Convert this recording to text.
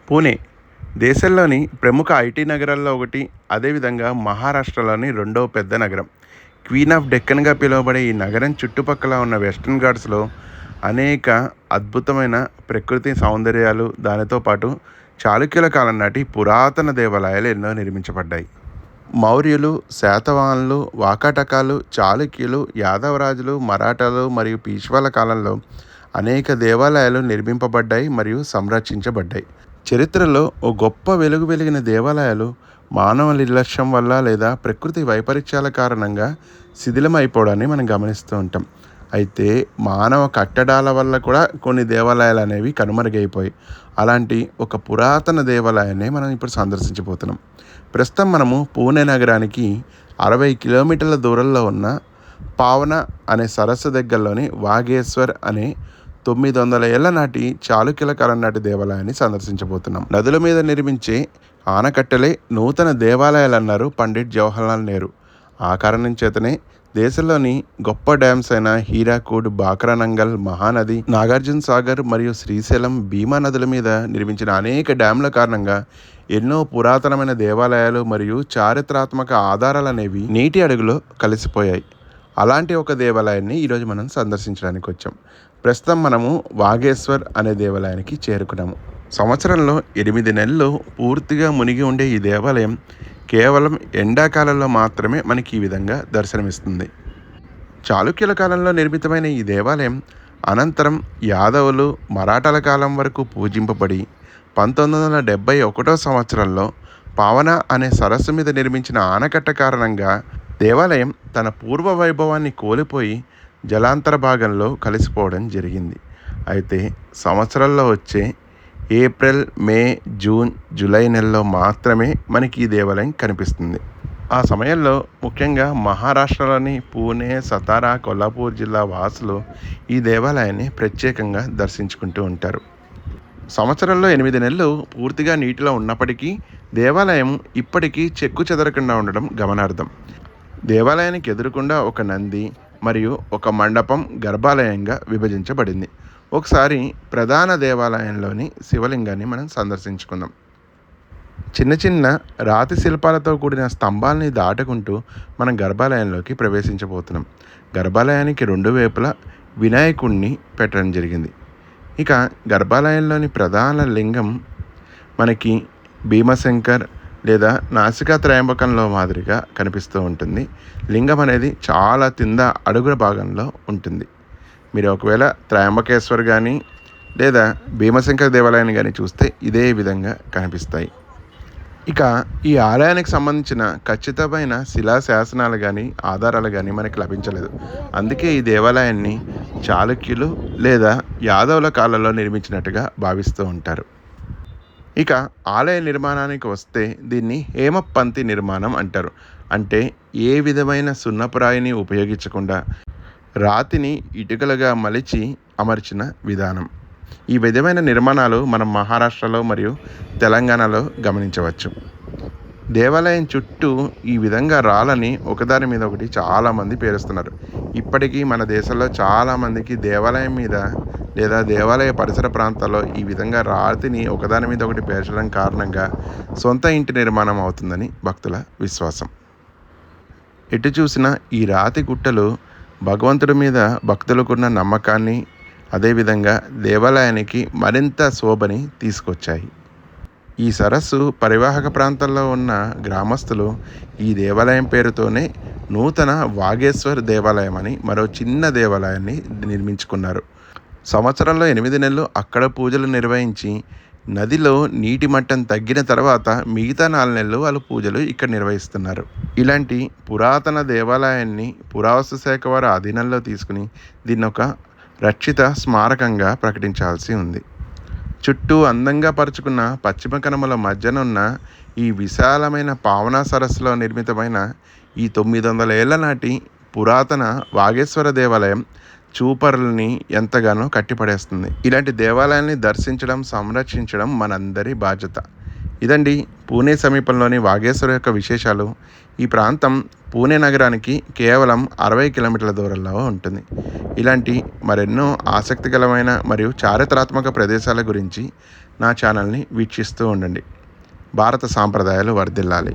పూణే దేశంలోని ప్రముఖ ఐటీ నగరాల్లో ఒకటి. అదేవిధంగా మహారాష్ట్రలోని రెండవ పెద్ద నగరం. క్వీన్ ఆఫ్ డెక్కన్గా పిలువబడే ఈ నగరం చుట్టుపక్కల ఉన్న వెస్టర్న్ ఘాట్స్లో అనేక అద్భుతమైన ప్రకృతి సౌందర్యాలు, దానితో పాటు చాళుక్యుల కాలం నాటి పురాతన దేవాలయాలు ఎన్నో నిర్మించబడ్డాయి. మౌర్యులు, శాతవాహనులు, వాకాటకాలు, చాళుక్యులు, యాదవరాజులు, మరాఠాలు మరియు పీష్వాల కాలంలో అనేక దేవాలయాలు నిర్మింపబడ్డాయి మరియు సంరక్షించబడ్డాయి. చరిత్రలో ఓ గొప్ప వెలుగు వెలిగిన దేవాలయాలు మానవ నిర్లక్ష్యం వల్ల లేదా ప్రకృతి వైపరీత్యాల కారణంగా శిథిలమైపోవడాన్ని మనం గమనిస్తూ ఉంటాం. అయితే మానవ కట్టడాల వల్ల కూడా కొన్ని దేవాలయాలు అనేవి కనుమరుగైపోయి, అలాంటి ఒక పురాతన దేవాలయాన్ని మనం ఇప్పుడు సందర్శించబోతున్నాం. ప్రస్తుతం మనము పూణే నగరానికి 60 కిలోమీటర్ల దూరంలో ఉన్న పావన అనే సరస్సు దగ్గరలోని వాఘేశ్వర్ అనే 900 ఏళ్ల నాటి చాళుక్యుల కాలం నాటి దేవాలయాన్ని సందర్శించబోతున్నాం. నదుల మీద నిర్మించే ఆనకట్టలే నూతన దేవాలయాలు అన్నారు పండిట్ జవహర్లాల్ నెహ్రూ. ఆ కారణం చేతనే దేశంలోని గొప్ప డ్యామ్స్ అయిన హీరాకూడ్, బాక్రానంగల్, మహానది, నాగార్జున సాగర్ మరియు శ్రీశైలం, భీమా నదుల మీద నిర్మించిన అనేక డ్యామ్ల కారణంగా ఎన్నో పురాతనమైన దేవాలయాలు మరియు చారిత్రాత్మక ఆధారాలు అనేవి నీటి అడుగులో కలిసిపోయాయి. అలాంటి ఒక దేవాలయాన్ని ఈరోజు మనం సందర్శించడానికి వచ్చాం. ప్రస్తుతం మనము వాఘేశ్వర్ అనే దేవాలయానికి చేరుకున్నాము. సంవత్సరంలో 8 నెలలు పూర్తిగా మునిగి ఉండే ఈ దేవాలయం కేవలం ఎండాకాలంలో మాత్రమే మనకి ఈ విధంగా దర్శనమిస్తుంది. చాళుక్యుల కాలంలో నిర్మితమైన ఈ దేవాలయం అనంతరం యాదవులు, మరాఠాల కాలం వరకు పూజింపబడి 1971 సంవత్సరంలో పావన అనే సరస్సు మీద నిర్మించిన ఆనకట్ట కారణంగా దేవాలయం తన పూర్వ వైభవాన్ని కోల్పోయి జలాంతర భాగంలో కలిసిపోవడం జరిగింది. అయితే సంవత్సరంలో వచ్చే ఏప్రిల్, మే, జూన్, జూలై నెలలో మాత్రమే మనకి ఈ దేవాలయం కనిపిస్తుంది. ఆ సమయంలో ముఖ్యంగా మహారాష్ట్రలోని పూణే, సతారా, కొల్లాపూర్ జిల్లా వాసులు ఈ దేవాలయాన్ని ప్రత్యేకంగా దర్శించుకుంటూ ఉంటారు. సంవత్సరంలో 8 నెలలు పూర్తిగా నీటిలో ఉన్నప్పటికీ దేవాలయం ఇప్పటికీ చెక్కు చెదరకుండా ఉండడం గమనార్థం. దేవాలయానికి ఎదురుకుండా ఒక నంది మరియు ఒక మండపం గర్భాలయంగా విభజించబడింది. ఒకసారి ప్రధాన దేవాలయంలోని శివలింగాన్ని మనం సందర్శించుకుందాం. చిన్న చిన్న రాతి శిల్పాలతో కూడిన స్తంభాలని దాటుకుంటూ మనం గర్భాలయంలోకి ప్రవేశించబోతున్నాం. గర్భాలయానికి 2 వైపులా వినాయకుడిని పెట్టడం జరిగింది. ఇక గర్భాలయంలోని ప్రధాన లింగం మనకి భీమశంకర్ లేదా నాసికా త్రయంబకంలో మాదిరిగా కనిపిస్తూ ఉంటుంది. లింగం అనేది చాలా కింద అడుగుల భాగంలో ఉంటుంది. మీరు ఒకవేళ త్రయంబకేశ్వర్ కానీ లేదా భీమశంకర్ దేవాలయాన్ని కానీ చూస్తే ఇదే విధంగా కనిపిస్తాయి. ఇక ఈ ఆలయానికి సంబంధించిన ఖచ్చితమైన శిలా శాసనాలు కానీ ఆధారాలు కానీ మనకి లభించలేదు. అందుకే ఈ దేవాలయాన్ని చాళుక్యులు లేదా యాదవుల కాలంలో నిర్మించినట్టుగా భావిస్తూ ఉంటారు. ఇక ఆలయ నిర్మాణానికి వస్తే దీన్ని హేమపంక్తి నిర్మాణం అంటారు. అంటే ఏ విధమైన సున్నపురాయిని ఉపయోగించకుండా రాతిని ఇటుకలుగా మలిచి అమర్చిన విధానం. ఈ విధమైన నిర్మాణాలు మనం మహారాష్ట్రలో మరియు తెలంగాణలో గమనించవచ్చు. దేవాలయం చుట్టూ ఈ విధంగా రాళ్ళని ఒకదాని మీద ఒకటి చాలామంది పేరుస్తున్నారు. ఇప్పటికీ మన దేశంలో చాలామందికి దేవాలయం మీద లేదా దేవాలయ పరిసర ప్రాంతాల్లో ఈ విధంగా రాతిని ఒకదాని మీద ఒకటి పేర్చడం కారణంగా సొంత ఇంటి నిర్మాణం అవుతుందని భక్తుల విశ్వాసం. ఎటు చూసినా ఈ రాతి గుట్టలు భగవంతుడి మీద భక్తులకున్న నమ్మకాన్ని, అదేవిధంగా దేవాలయానికి మరింత శోభని తీసుకొచ్చాయి. ఈ సరస్సు పరివాహక ప్రాంతాల్లో ఉన్న గ్రామస్తులు ఈ దేవాలయం పేరుతోనే నూతన వాఘేశ్వర్ దేవాలయం అని మరో చిన్న దేవాలయాన్ని నిర్మించుకున్నారు. సంవత్సరంలో 8 నెలలు అక్కడ పూజలు నిర్వహించి నదిలో నీటి మట్టం తగ్గిన తర్వాత మిగతా 4 నెలలు వాళ్ళు పూజలు ఇక్కడ నిర్వహిస్తున్నారు. ఇలాంటి పురాతన దేవాలయాన్ని పురావస్తు శాఖ వారి అధీనంలో తీసుకుని దీన్ని ఒక రక్షిత స్మారకంగా ప్రకటించాల్సి ఉంది. చుట్టూ అందంగా పరుచుకున్న పశ్చిమ కనుమల మధ్యనున్న ఈ విశాలమైన పావనా సరస్సులో నిర్మితమైన ఈ 900 ఏళ్ల నాటి పురాతన వాఘేశ్వర దేవాలయం చూపరులని ఎంతగానో కట్టిపడేస్తుంది. ఇలాంటి దేవాలయాన్ని దర్శించడం, సంరక్షించడం మనందరి బాధ్యత. ఇదండి పూణే సమీపంలోని వాఘేశ్వర్ యొక్క విశేషాలు. ఈ ప్రాంతం పూణే నగరానికి కేవలం 60 కిలోమీటర్ల దూరంలో ఉంటుంది. ఇలాంటి మరెన్నో ఆసక్తికరమైన మరియు చారిత్రాత్మక ప్రదేశాల గురించి నా ఛానల్ని వీక్షిస్తూ ఉండండి. భారత సాంప్రదాయాలు వర్ధిల్లాలి.